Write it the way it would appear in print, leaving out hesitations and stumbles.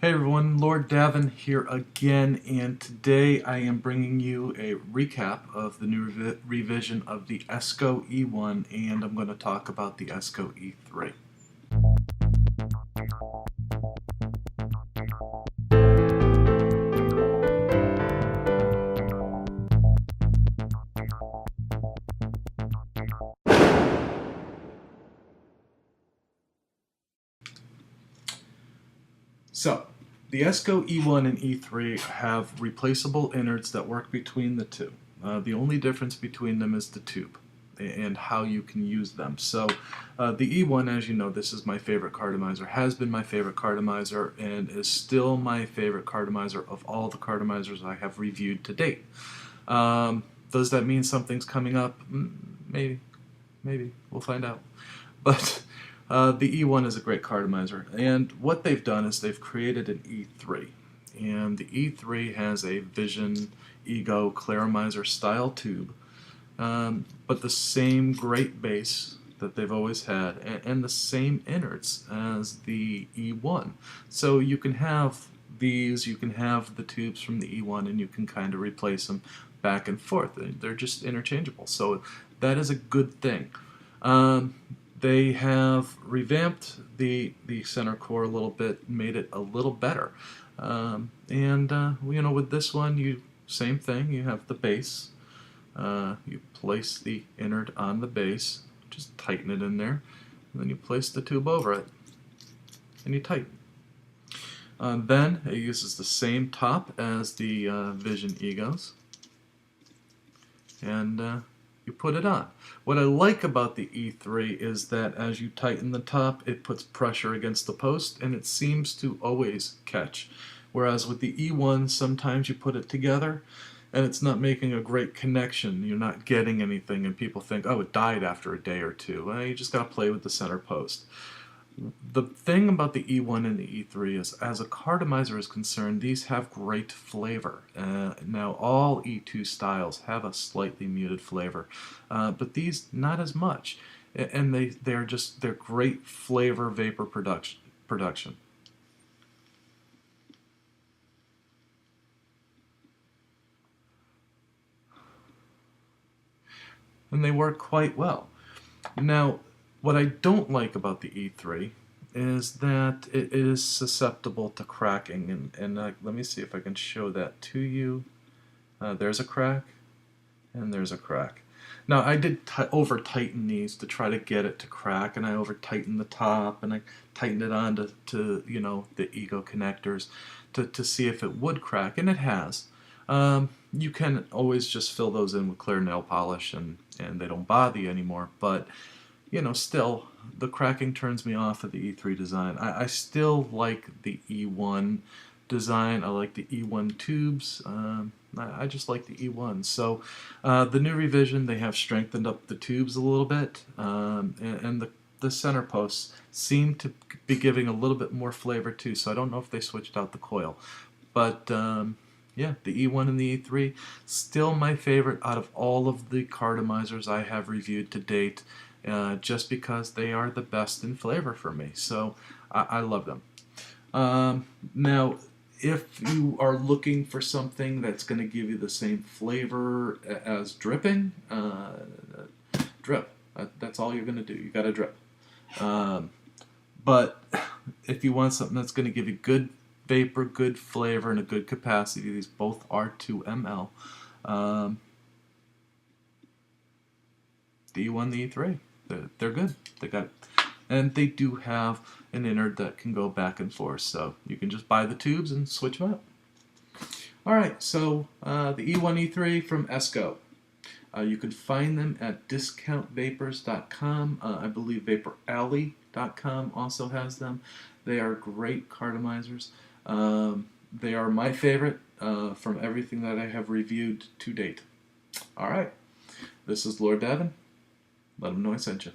Hey everyone, LordDavon here again, and today I am bringing you a recap of the new revision of the ESCO E1, and I'm going to talk about the ESCO E3. So, the ESCO E1 and E3 have replaceable innards that work between the two. The only difference between them is the tube and how you can use them. So the E1, as you know, this is my favorite cartomizer, has been my favorite cartomizer, and is still my favorite cartomizer of all the cartomizers I have reviewed to date. Does that mean something's coming up? Maybe. We'll find out. But the E1 is a great cartomizer, and what they've done is they've created an E3, and the E3 has a Vision Ego Claramizer style tube, but the same great base that they've always had, and the same innards as the E1. So you can have these, you can have the tubes from the E1, and you can kind of replace them back and forth. They're just interchangeable, so that is a good thing. They have revamped the center core a little bit, made it a little better. You know, with this one, same thing. You have the base. You place the innard on the base, just tighten it in there, and then you place the tube over it, and you tighten. Then it uses the same top as the Vision Egos, and you put it on. What I like about the E3 is that as you tighten the top, it puts pressure against the post, and it seems to always catch. Whereas with the E1, sometimes you put it together, and it's not making a great connection. You're not getting anything, and people think, oh, it died after a day or two. Well, you just got to play with the center post. The thing about the E1 and the E3 is, as a cartomizer is concerned, these have great flavor. Now, all E2 styles have a slightly muted flavor, but these not as much. And they're great flavor vapor production. And they work quite well. Now, what I don't like about the E3 is that it is susceptible to cracking, and let me see if I can show that to you. There's a crack, and there's a crack. Now, I did over-tighten these to try to get it to crack, and I over-tightened the top, and I tightened it on to you know, the Ego connectors to see if it would crack, and it has. You can always just fill those in with clear nail polish, and they don't bother you anymore, but you know, still, the cracking turns me off of the E3 design. I still like the E1 design. I like the E1 tubes. I just like the E1. So the new revision, they have strengthened up the tubes a little bit, and the center posts seem to be giving a little bit more flavor too, so I don't know if they switched out the coil. But yeah, the E1 and the E3, still my favorite out of all of the cartomizers I have reviewed to date, just because they are the best in flavor for me. So I love them. Now, if you are looking for something that's going to give you the same flavor as dripping, drip. That's all you're going to do. You got to drip. But if you want something that's going to give you good vapor, good flavor, and a good capacity, these both are 2 ml. The E1, the E3, they're good. They got, and they do have an innard that can go back and forth, so you can just buy the tubes and switch them out. All right, so the E1, E3 from ESCO. You can find them at discountvapors.com. I believe vaporalley.com also has them. They are great cartomizers. They are my favorite from everything that I have reviewed to date. All right, this is LordDavon. Let them know I sent you.